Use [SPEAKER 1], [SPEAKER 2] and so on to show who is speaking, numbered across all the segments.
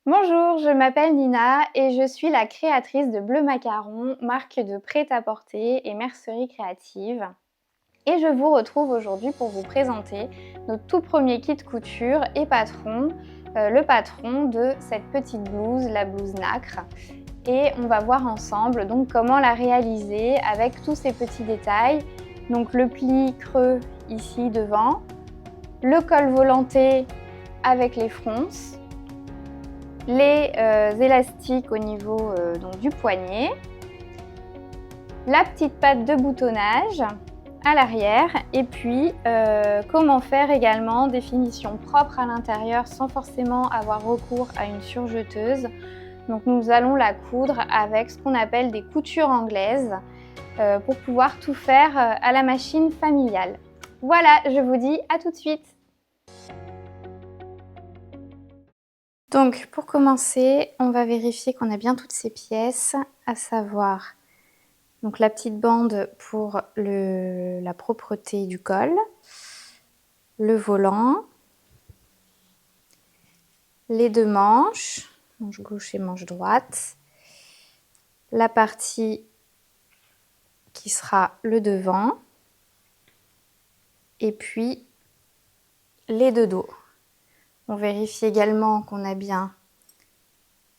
[SPEAKER 1] Bonjour, je m'appelle Nina et je suis la créatrice de Bleu Macaron, marque de prêt-à-porter et mercerie créative. Et je vous retrouve aujourd'hui pour vous présenter notre tout premier kit couture et patron, le patron de cette petite blouse, la blouse nacre. Et on va voir ensemble donc comment la réaliser avec tous ces petits détails. Donc le pli creux ici devant, le col volanté avec les fronces, les élastiques au niveau donc du poignet, la petite patte de boutonnage à l'arrière et puis comment faire également des finitions propres à l'intérieur sans forcément avoir recours à une surjeteuse. Donc nous allons la coudre avec ce qu'on appelle des coutures anglaises pour pouvoir tout faire à la machine familiale. Voilà, je vous dis à tout de suite. Donc pour commencer, on va vérifier qu'on a bien toutes ces pièces, à savoir donc la petite bande pour la propreté du col, le volant, les deux manches, manche gauche et manche droite, la partie qui sera le devant et puis les deux dos. On vérifie également qu'on a bien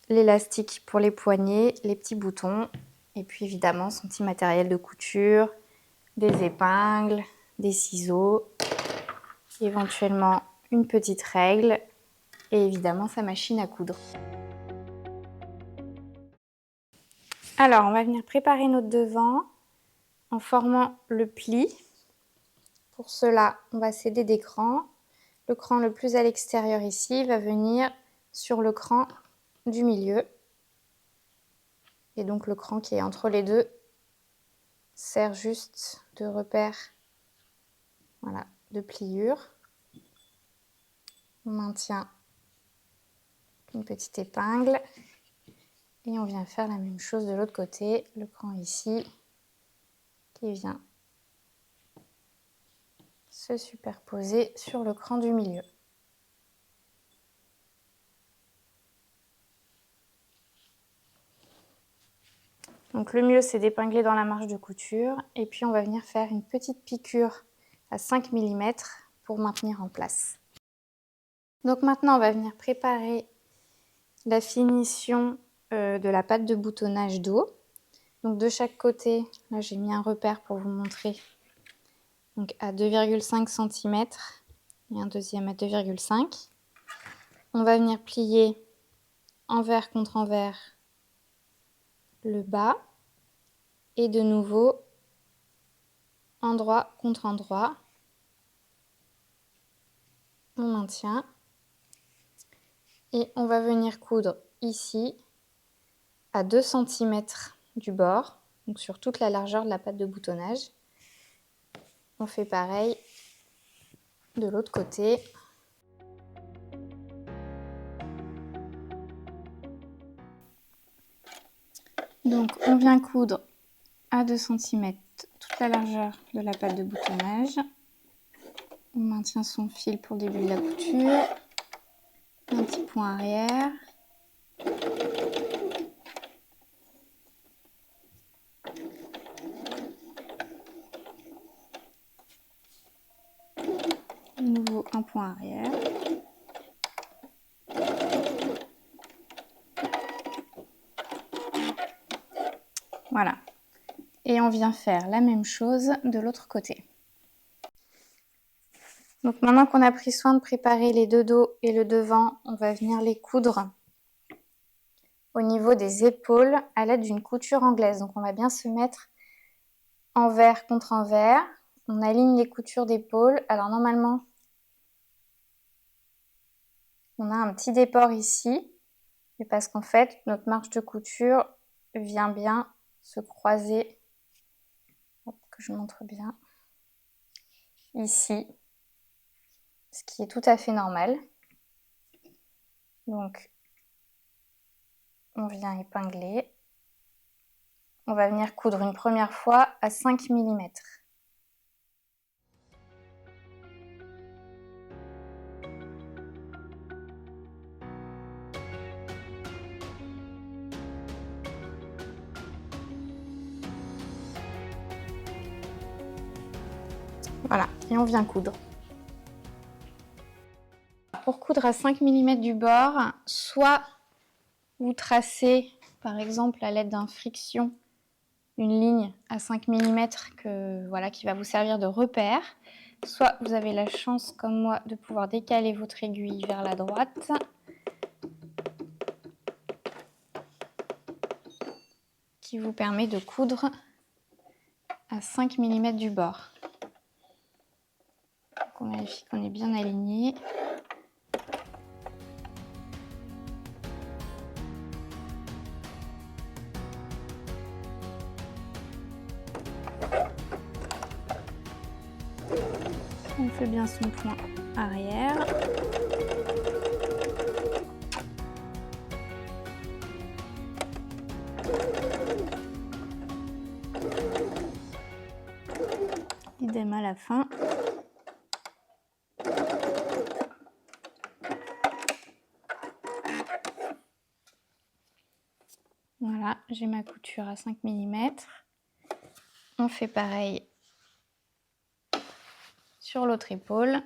[SPEAKER 1] l'élastique pour les poignets, les petits boutons et puis évidemment son petit matériel de couture, des épingles, des ciseaux, éventuellement une petite règle et évidemment sa machine à coudre. Alors on va venir préparer notre devant en formant le pli. Pour cela, on va s'aider des crans. Le cran le plus à l'extérieur ici va venir sur le cran du milieu. Et donc le cran qui est entre les deux sert juste de repère, voilà, de pliure. On maintient une petite épingle et on vient faire la même chose de l'autre côté. Le cran ici qui vient se superposer sur le cran du milieu. Donc le mieux c'est d'épingler dans la marge de couture et puis on va venir faire une petite piqûre à 5 mm pour maintenir en place. Donc maintenant on va venir préparer la finition de la patte de boutonnage dos. Donc de chaque côté, là j'ai mis un repère pour vous montrer, donc à 2,5 cm et un deuxième à 2,5. On va venir plier envers contre envers le bas et de nouveau endroit contre endroit. On maintient et on va venir coudre ici à 2 cm du bord, donc sur toute la largeur de la patte de boutonnage. On fait pareil de l'autre côté. Donc on vient coudre à 2 cm toute la largeur de la patte de boutonnage. On maintient son fil pour le début de la couture. Un petit point arrière. De nouveau un point arrière. Voilà. Et on vient faire la même chose de l'autre côté. Donc maintenant qu'on a pris soin de préparer les deux dos et le devant, on va venir les coudre au niveau des épaules à l'aide d'une couture anglaise. Donc on va bien se mettre envers contre envers. On aligne les coutures d'épaule. Alors normalement, on a un petit déport ici, mais parce qu'en fait, notre marge de couture vient bien se croiser. Hop, que je montre bien. Ici, ce qui est tout à fait normal. Donc, on vient épingler. On va venir coudre une première fois à 5 mm. Voilà, et on vient coudre. Pour coudre à 5 mm du bord, soit vous tracez par exemple à l'aide d'un friction une ligne à 5 mm qui va vous servir de repère, soit vous avez la chance comme moi de pouvoir décaler votre aiguille vers la droite qui vous permet de coudre à 5 mm du bord. Donc on vérifie qu'on est bien aligné. On fait bien son point arrière. Idem à la fin. Voilà, j'ai ma couture à 5 mm. On fait pareil sur l'autre épaule.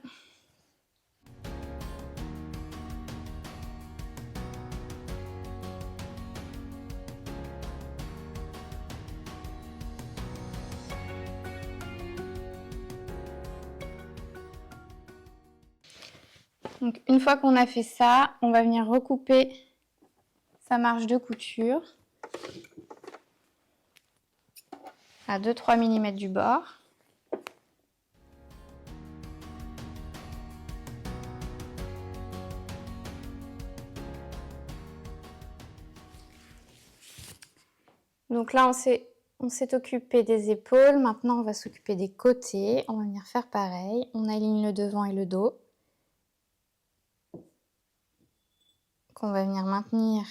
[SPEAKER 1] Donc une fois qu'on a fait ça, on va venir recouper sa marge de couture à 2-3 mm du bord. Donc là, on s'est occupé des épaules. Maintenant, on va s'occuper des côtés. On va venir faire pareil. On aligne le devant et le dos, qu'on va venir maintenir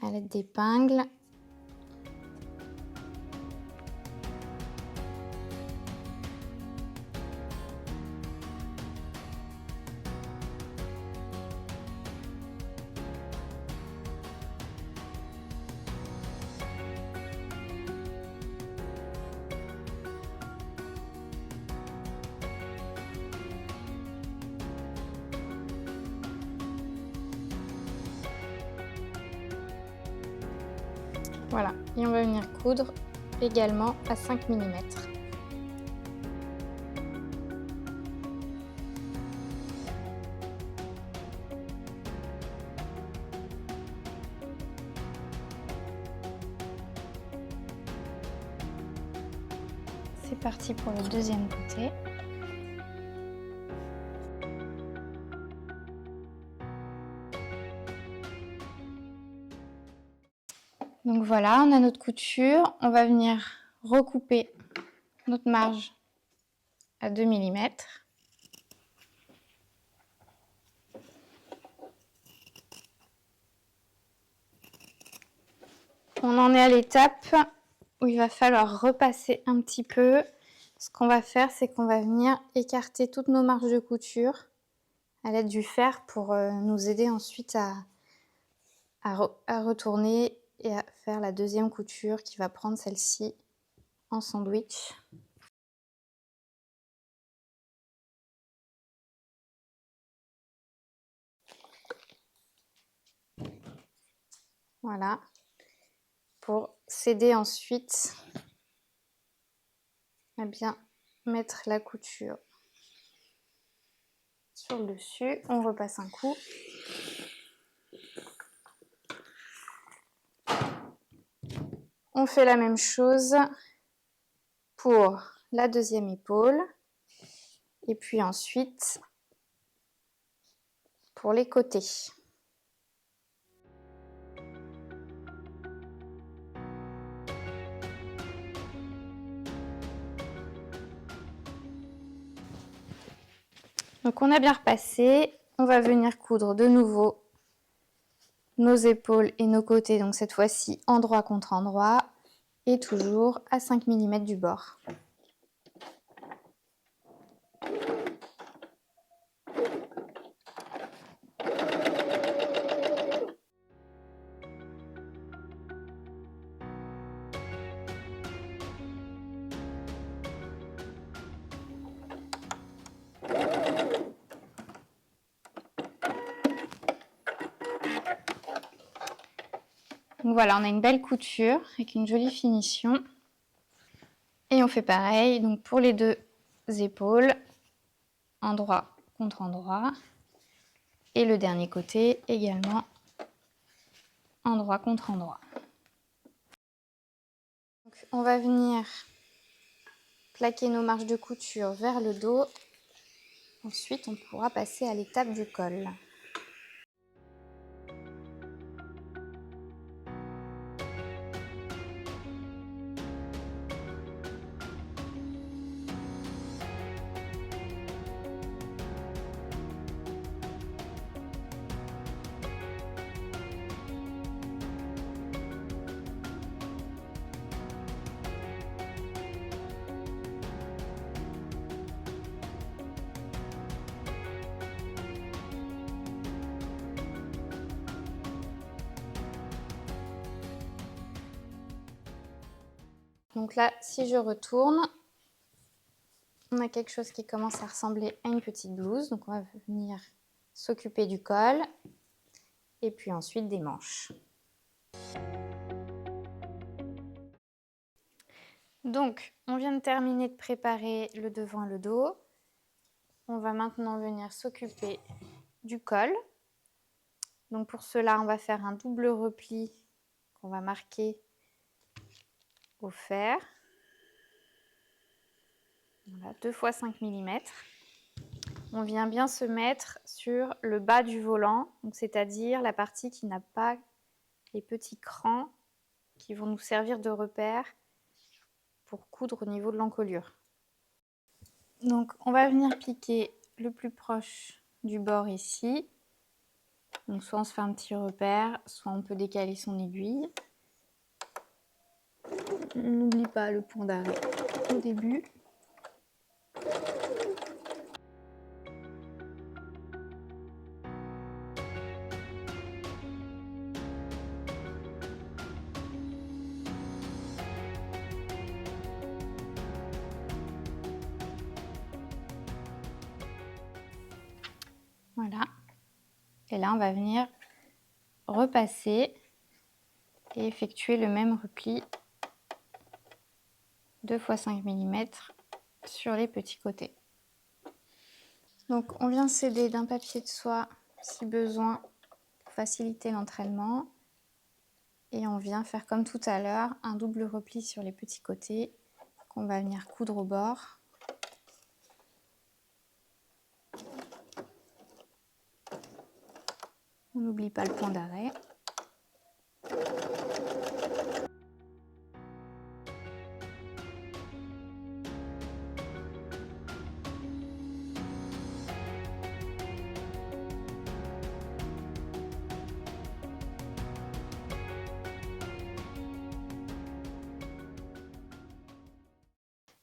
[SPEAKER 1] à l'aide d'épingles. Voilà, et on va venir coudre également à 5 mm. C'est parti pour le deuxième côté. Donc voilà, on a notre couture. On va venir recouper notre marge à 2 mm. On en est à l'étape où il va falloir repasser un petit peu. Ce qu'on va faire, c'est qu'on va venir écarter toutes nos marges de couture à l'aide du fer pour nous aider ensuite à retourner et à faire la deuxième couture qui va prendre celle-ci en sandwich. Voilà, pour s'aider ensuite à bien mettre la couture sur le dessus. On repasse un coup. On fait la même chose pour la deuxième épaule et puis ensuite pour les côtés. Donc on a bien repassé, on va venir coudre de nouveau nos épaules et nos côtés, donc cette fois-ci endroit contre endroit et toujours à 5 mm du bord. Donc voilà, on a une belle couture avec une jolie finition. Et on fait pareil donc pour les deux épaules, endroit contre endroit. Et le dernier côté également, endroit contre endroit. Donc, on va venir plaquer nos marges de couture vers le dos. Ensuite, on pourra passer à l'étape du col. Donc là, si je retourne, on a quelque chose qui commence à ressembler à une petite blouse. Donc on va venir s'occuper du col et puis ensuite des manches. Donc, on vient de terminer de préparer le devant et le dos. On va maintenant venir s'occuper du col. Donc pour cela, on va faire un double repli qu'on va marquer au fer. Voilà, 2 fois 5 mm. On vient bien se mettre sur le bas du volant, c'est-à-dire la partie qui n'a pas les petits crans qui vont nous servir de repère pour coudre au niveau de l'encolure. Donc on va venir piquer le plus proche du bord ici. Donc soit on se fait un petit repère, soit on peut décaler son aiguille. On n'oublie pas le point d'arrêt au début. Voilà. Et là, on va venir repasser et effectuer le même repli 2 fois 5 mm sur les petits côtés. Donc on vient s'aider d'un papier de soie si besoin pour faciliter l'entraînement. Et on vient faire comme tout à l'heure un double repli sur les petits côtés qu'on va venir coudre au bord. On n'oublie pas le point d'arrêt.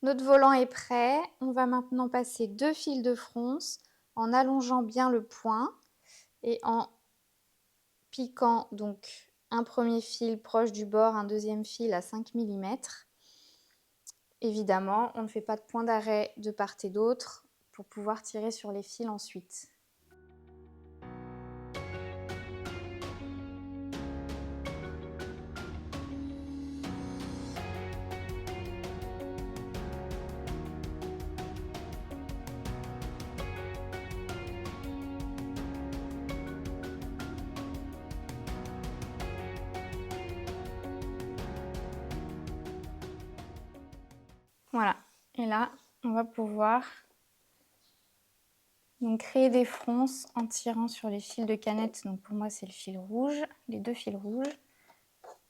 [SPEAKER 1] Notre volant est prêt. On va maintenant passer 2 fils de fronce en allongeant bien le point et en piquant donc un premier fil proche du bord, un deuxième fil à 5 mm. Évidemment, on ne fait pas de point d'arrêt de part et d'autre pour pouvoir tirer sur les fils ensuite. Voilà, et là, on va pouvoir donc créer des fronces en tirant sur les fils de canette. Donc pour moi, c'est le fil rouge, les 2 fils rouges.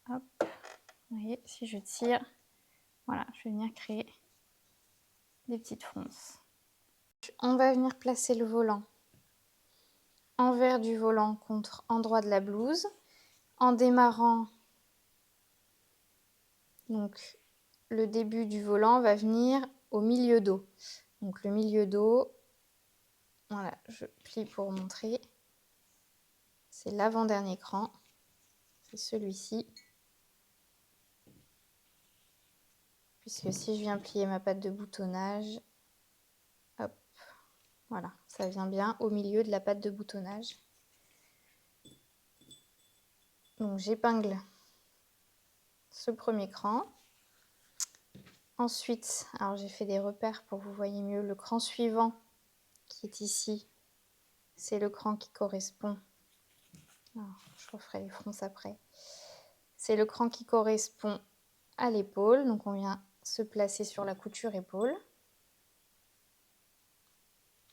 [SPEAKER 1] Hop, vous voyez, si je tire, voilà, je vais venir créer des petites fronces. On va venir placer le volant envers du volant contre endroit de la blouse en démarrant. Donc le début du volant va venir au milieu dos. Donc le milieu dos, voilà, je plie pour montrer. C'est l'avant-dernier cran, c'est celui-ci. Puisque si je viens plier ma patte de boutonnage, hop, voilà, ça vient bien au milieu de la patte de boutonnage. Donc j'épingle ce premier cran. Ensuite, alors j'ai fait des repères pour que vous voyez mieux, le cran suivant qui est ici, c'est le cran qui correspond, alors, je referai les fronces après, c'est le cran qui correspond à l'épaule, donc on vient se placer sur la couture épaule,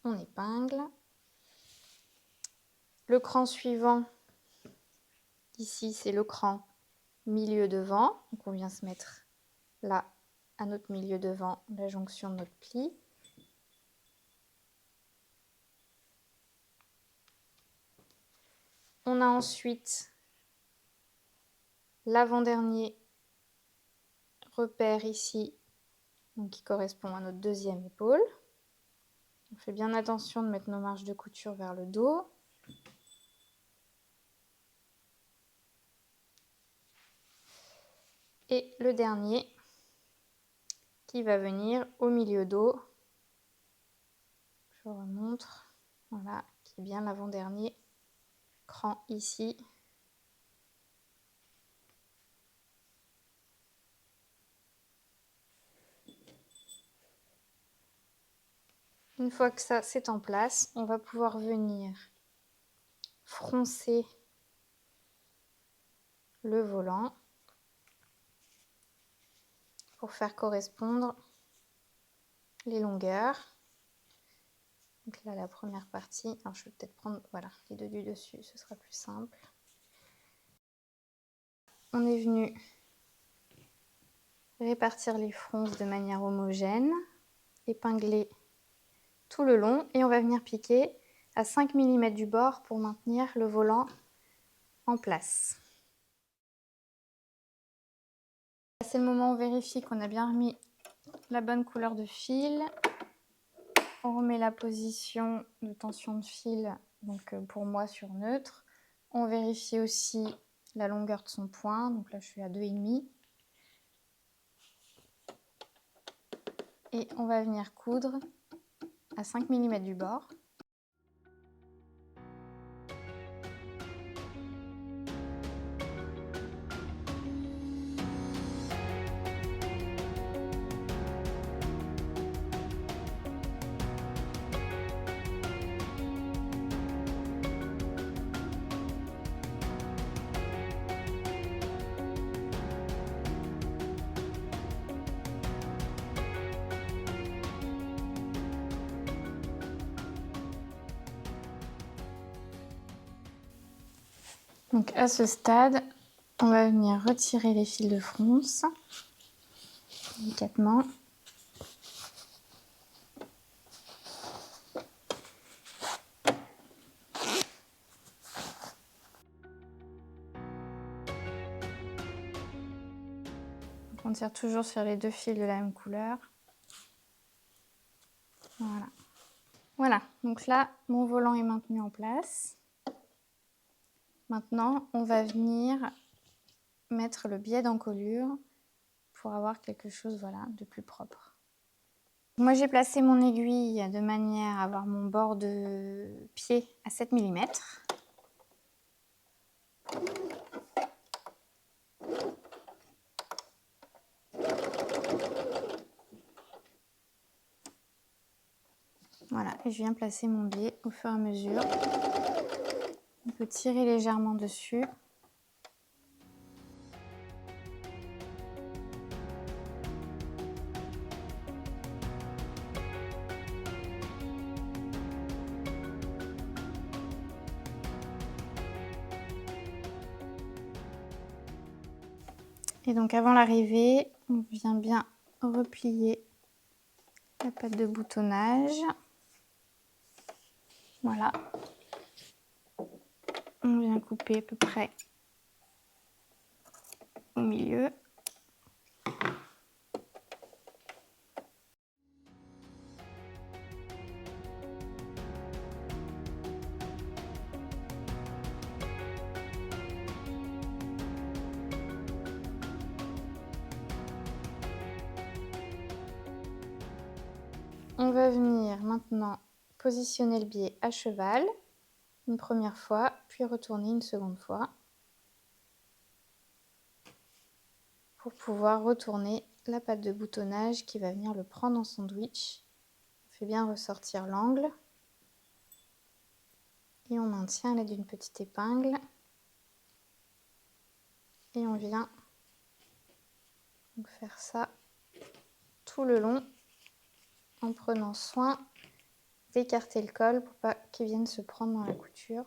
[SPEAKER 1] on épingle. Le cran suivant, ici c'est le cran milieu devant, donc on vient se mettre là à notre milieu devant, la jonction de notre pli. On a ensuite l'avant-dernier repère ici, donc qui correspond à notre deuxième épaule. On fait bien attention de mettre nos marges de couture vers le dos. Et le dernier qui va venir au milieu dos. Je vous remontre. Voilà, qui est bien l'avant-dernier cran ici. Une fois que ça c'est en place, on va pouvoir venir froncer le volant pour faire correspondre les longueurs. Donc là la première partie, alors je vais peut-être prendre voilà, les deux du dessus, ce sera plus simple. On est venu répartir les fronces de manière homogène, épingler tout le long et on va venir piquer à 5 mm du bord pour maintenir le volant en place. C'est le moment où on vérifie qu'on a bien remis la bonne couleur de fil. On remet la position de tension de fil, donc pour moi sur neutre. On vérifie aussi la longueur de son point, donc là je suis à 2,5. Et on va venir coudre à 5 mm du bord. Donc à ce stade, on va venir retirer les fils de fronce délicatement. Donc on tire toujours sur les deux fils de la même couleur. Voilà. Voilà, donc là, mon volant est maintenu en place. Maintenant, on va venir mettre le biais d'encolure pour avoir quelque chose voilà, de plus propre. Moi, j'ai placé mon aiguille de manière à avoir mon bord de pied à 7 mm. Voilà, et je viens placer mon biais au fur et à mesure. On peut tirer légèrement dessus. Et donc avant l'arrivée, on vient bien replier la patte de boutonnage. Voilà. On vient couper à peu près au milieu. On va venir maintenant positionner le biais à cheval une première fois, puis retourner une seconde fois pouvoir retourner la pâte de boutonnage qui va venir le prendre en sandwich. On fait bien ressortir l'angle. Et on maintient à l'aide d'une petite épingle. Et on vient donc faire ça tout le long en prenant soin d'écarter le col pour pas qu'il vienne se prendre dans la couture.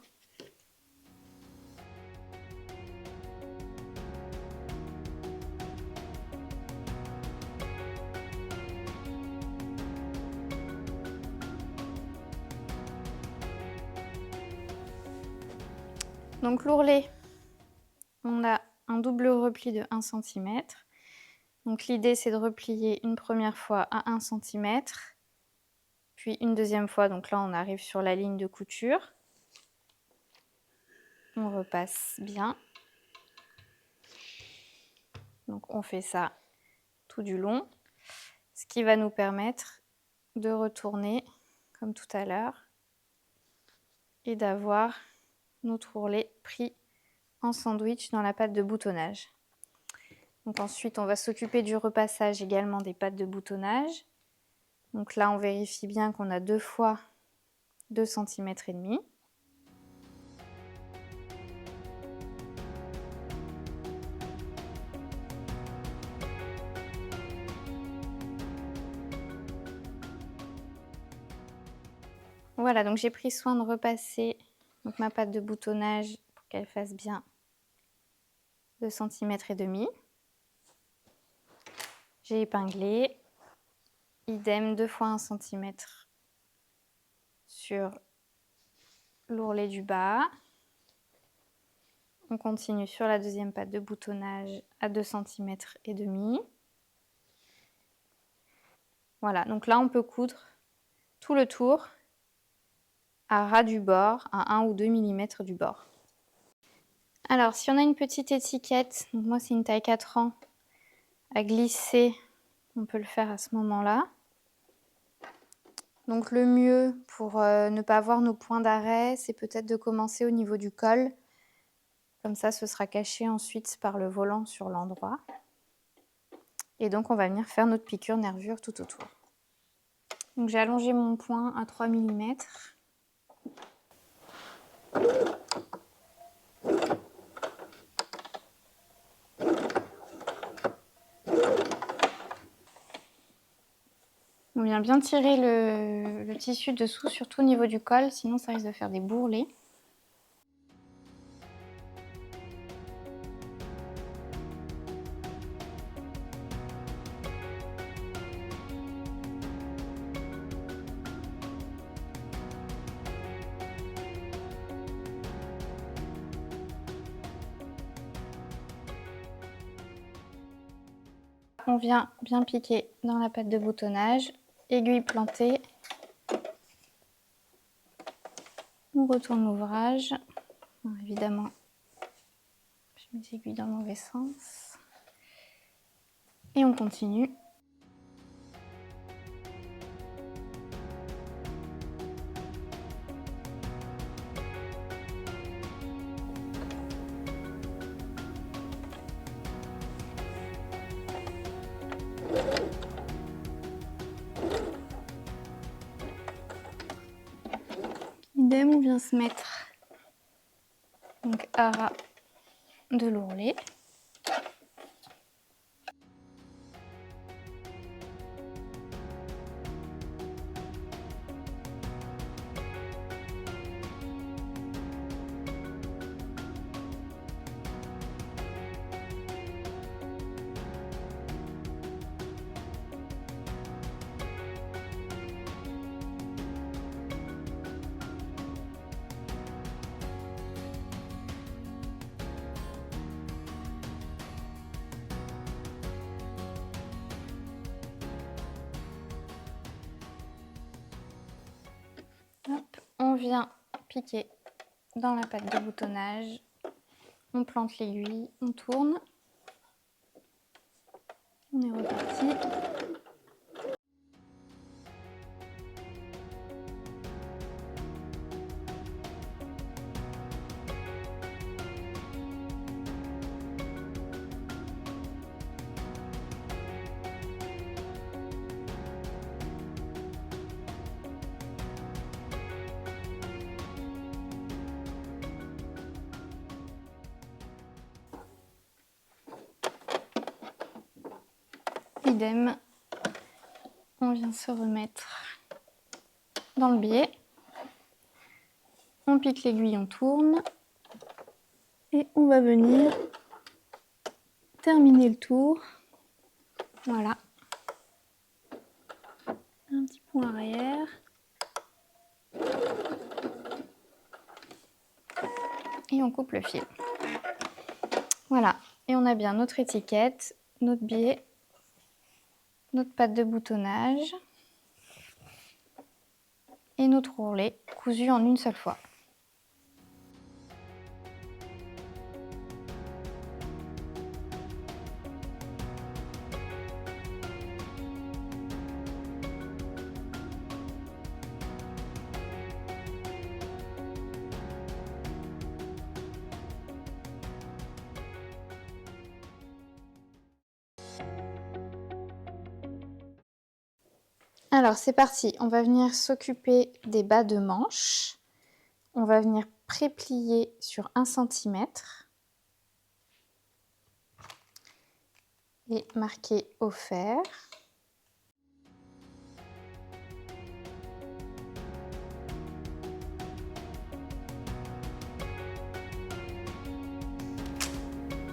[SPEAKER 1] Donc l'ourlet, on a un double repli de 1 cm. Donc l'idée c'est de replier une première fois à 1 cm, puis une deuxième fois, donc là on arrive sur la ligne de couture. On repasse bien. Donc on fait ça tout du long, ce qui va nous permettre de retourner comme tout à l'heure et d'avoir notre ourlet pris en sandwich dans la pâte de boutonnage. Donc ensuite on va s'occuper du repassage également des pâtes de boutonnage. Donc là on vérifie bien qu'on a 2 fois 2,5 cm. Voilà, donc j'ai pris soin de repasser donc, ma pâte de boutonnage pour qu'elle fasse bien 2,5 cm. J'ai épinglé, idem 2 fois 1 cm sur l'ourlet du bas. On continue sur la deuxième pâte de boutonnage à 2,5 cm. Voilà, donc là on peut coudre tout le tour à ras du bord, à 1 ou 2 mm du bord. Alors si on a une petite étiquette, donc moi c'est une taille 4 ans, à glisser, on peut le faire à ce moment-là. Donc le mieux pour ne pas avoir nos points d'arrêt, c'est peut-être de commencer au niveau du col. Comme ça, ce sera caché ensuite par le volant sur l'endroit. Et donc on va venir faire notre piqûre nervure tout autour. Donc j'ai allongé mon point à 3 mm. On vient bien tirer le tissu dessous, surtout au niveau du col, sinon ça risque de faire des bourrelets. On vient bien piquer dans la pâte de boutonnage, aiguille plantée. On retourne l'ouvrage. Bon, évidemment, j'ai mes aiguilles dans le mauvais sens. Et on continue. Idem, on vient se mettre donc à ras de l'ourlet. Hop, on vient piquer dans la pâte de boutonnage, on plante l'aiguille, on tourne, on est reparti. idem, on vient se remettre dans le biais. On pique l'aiguille, on tourne. Et on va venir terminer le tour. Voilà. Un petit point arrière. Et on coupe le fil. Voilà. Et on a bien notre étiquette, notre biais, notre patte de boutonnage et notre ourlet cousu en une seule fois. Alors c'est parti, on va venir s'occuper des bas de manche. On va venir préplier sur 1 cm et marquer au fer.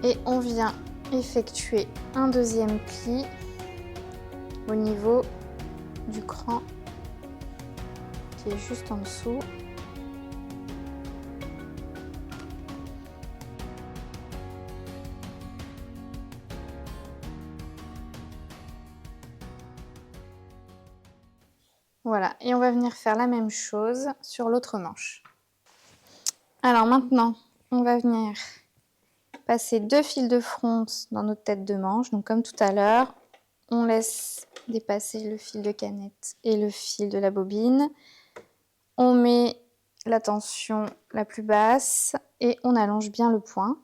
[SPEAKER 1] Et on vient effectuer un deuxième pli au niveau du cran qui est juste en dessous. Voilà, et on va venir faire la même chose sur l'autre manche. Alors maintenant, on va venir passer 2 fils de fronce dans notre tête de manche. Donc comme tout à l'heure, on laisse dépasser le fil de canette et le fil de la bobine. On met la tension la plus basse et on allonge bien le point.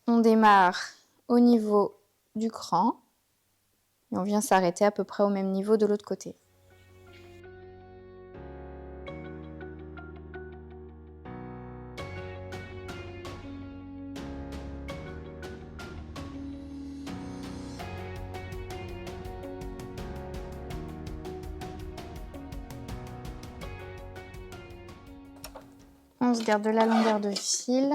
[SPEAKER 1] On démarre au niveau du cran et on vient s'arrêter à peu près au même niveau de l'autre côté. On se garde de la longueur de fil.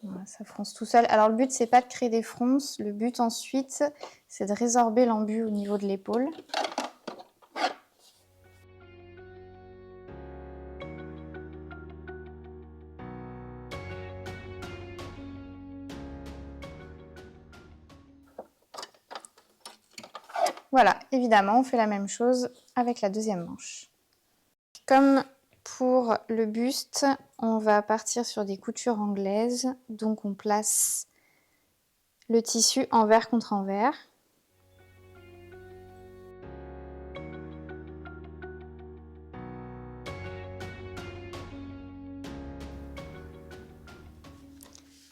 [SPEAKER 1] Voilà, ça fronce tout seul. Alors le but, c'est pas de créer des fronces. Le but ensuite, c'est de résorber l'embu au niveau de l'épaule. Voilà, évidemment, on fait la même chose avec la deuxième manche. Comme pour le buste, on va partir sur des coutures anglaises. Donc on place le tissu envers contre envers.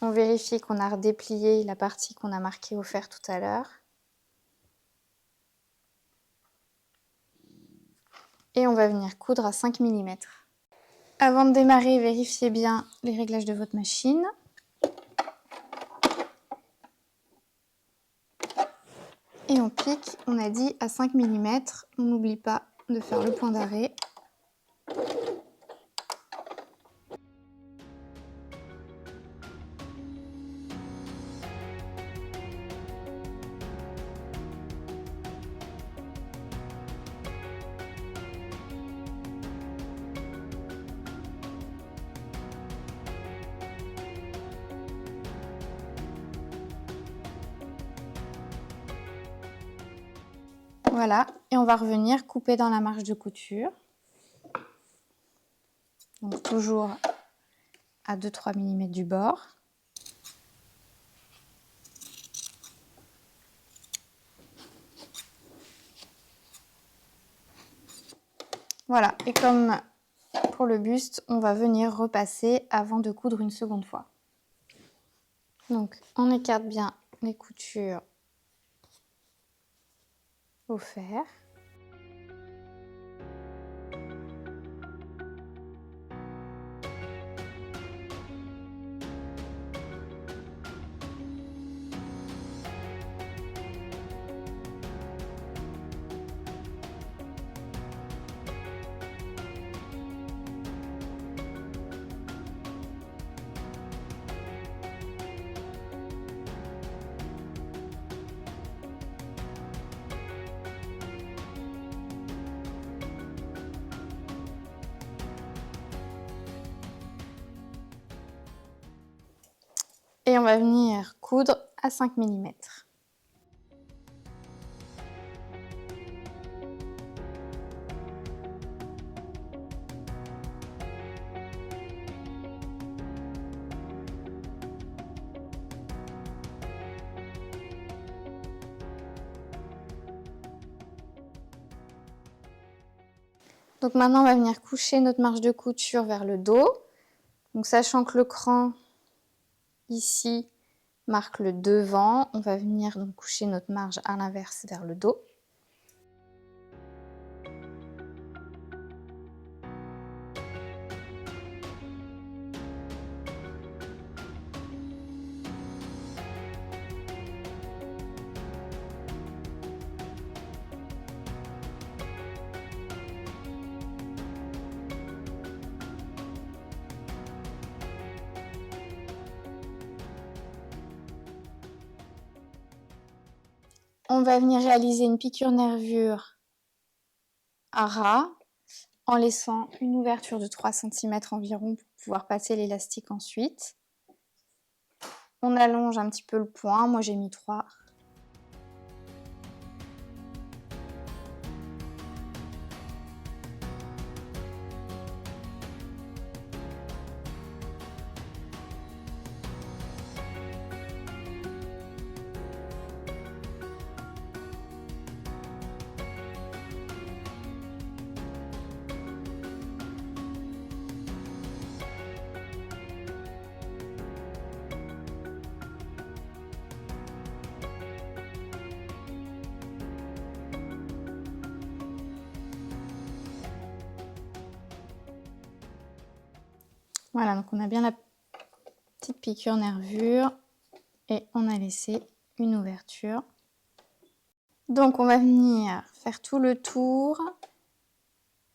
[SPEAKER 1] On vérifie qu'on a redéplié la partie qu'on a marquée au fer tout à l'heure. Et on va venir coudre à 5 mm. Avant de démarrer, vérifiez bien les réglages de votre machine. Et on pique, on a dit, à 5 mm. On n'oublie pas de faire le point d'arrêt. Voilà, et on va revenir couper dans la marge de couture. Donc toujours à 2-3 mm du bord. Voilà, et comme pour le buste, on va venir repasser avant de coudre une seconde fois. Donc on écarte bien les coutures au fer. Et on va venir coudre à 5 mm. Donc maintenant, on va venir coucher notre marge de couture vers le dos. Donc sachant que le cran ici marque le devant, on va venir donc coucher notre marge à l'inverse vers le dos. On va venir réaliser une piqûre nervure à ras en laissant une ouverture de 3 cm environ pour pouvoir passer l'élastique ensuite. On allonge un petit peu le point, moi j'ai mis 3. Voilà, donc on a bien la petite piqûre nervure et on a laissé une ouverture. Donc on va venir faire tout le tour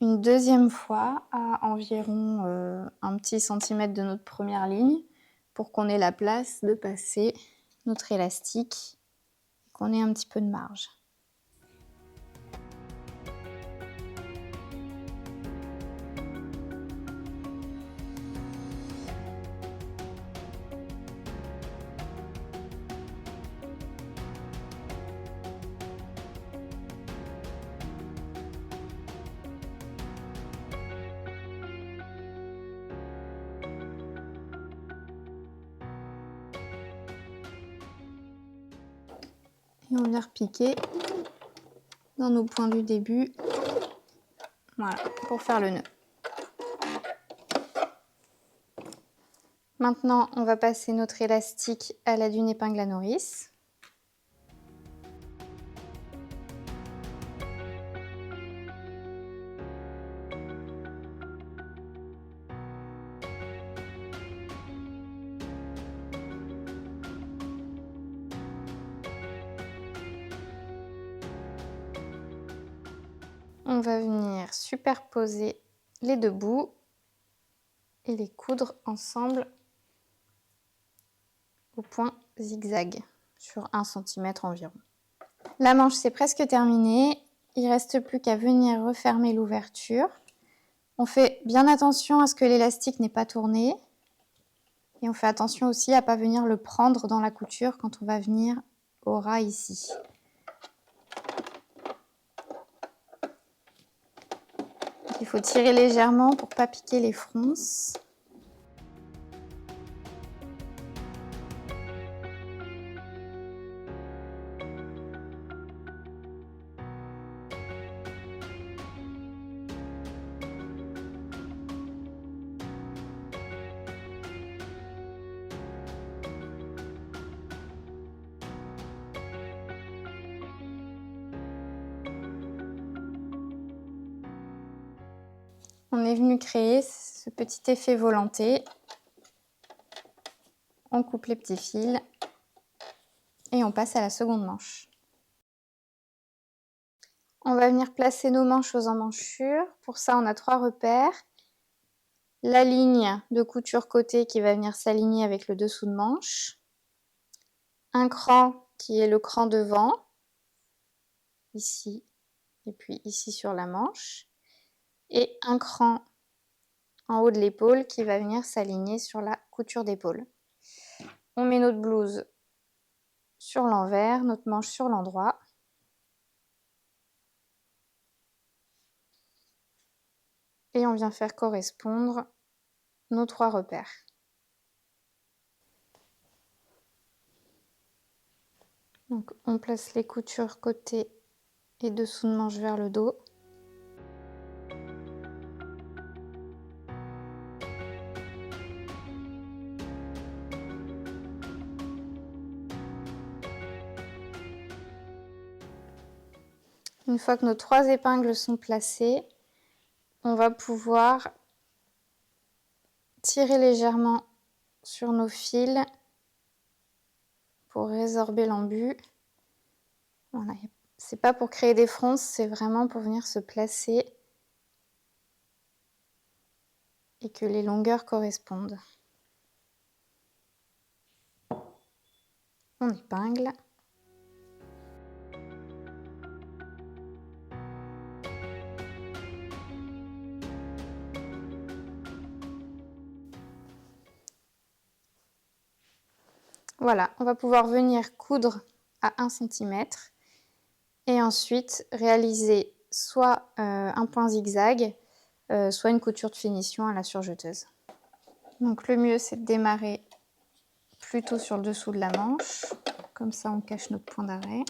[SPEAKER 1] une deuxième fois à environ un petit centimètre de notre première ligne pour qu'on ait la place de passer notre élastique et qu'on ait un petit peu de marge. Et on vient repiquer dans nos points du début, voilà, pour faire le nœud. Maintenant, on va passer notre élastique à l'aide d'une épingle à nourrice. On va venir superposer les deux bouts et les coudre ensemble au point zigzag sur 1 cm environ. La manche c'est presque terminé, il ne reste plus qu'à venir refermer l'ouverture. On fait bien attention à ce que l'élastique n'ait pas tourné et on fait attention aussi à ne pas venir le prendre dans la couture quand on va venir au ras ici. Il faut tirer légèrement pour ne pas piquer les fronces. On est venu créer ce petit effet volanté. On coupe les petits fils et on passe à la seconde manche. On va venir placer nos manches aux emmanchures. Pour ça, on a 3 repères. La ligne de couture côté qui va venir s'aligner avec le dessous de manche. Un cran qui est le cran devant, ici, et puis ici sur la manche. Et un cran en haut de l'épaule qui va venir s'aligner sur la couture d'épaule. On met notre blouse sur l'envers, notre manche sur l'endroit. Et on vient faire correspondre nos 3 repères. Donc on place les coutures côté et dessous de manche vers le dos. Une fois que nos 3 épingles sont placées, on va pouvoir tirer légèrement sur nos fils pour résorber l'embut. Voilà. C'est pas pour créer des fronces, c'est vraiment pour venir se placer et que les longueurs correspondent. On épingle. Voilà, on va pouvoir venir coudre à 1 cm et ensuite réaliser soit un point zigzag, soit une couture de finition à la surjeteuse. Donc le mieux c'est de démarrer plutôt sur le dessous de la manche, comme ça on cache notre point d'arrêt.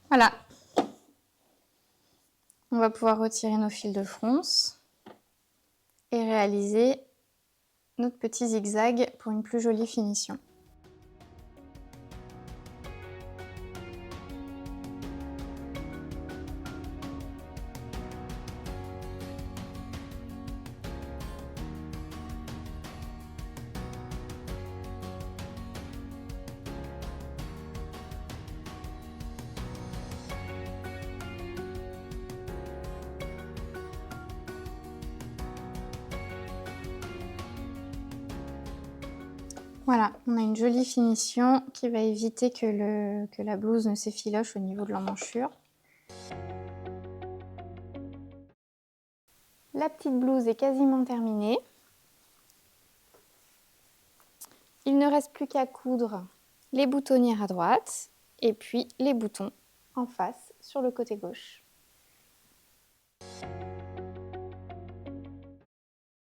[SPEAKER 1] Voilà. On va pouvoir retirer nos fils de fronce et réaliser notre petit zigzag pour une plus jolie finition. Voilà, on a une jolie finition qui va éviter que la blouse ne s'effiloche au niveau de l'emmanchure. La petite blouse est quasiment terminée. Il ne reste plus qu'à coudre les boutonnières à droite et puis les boutons en face sur le côté gauche.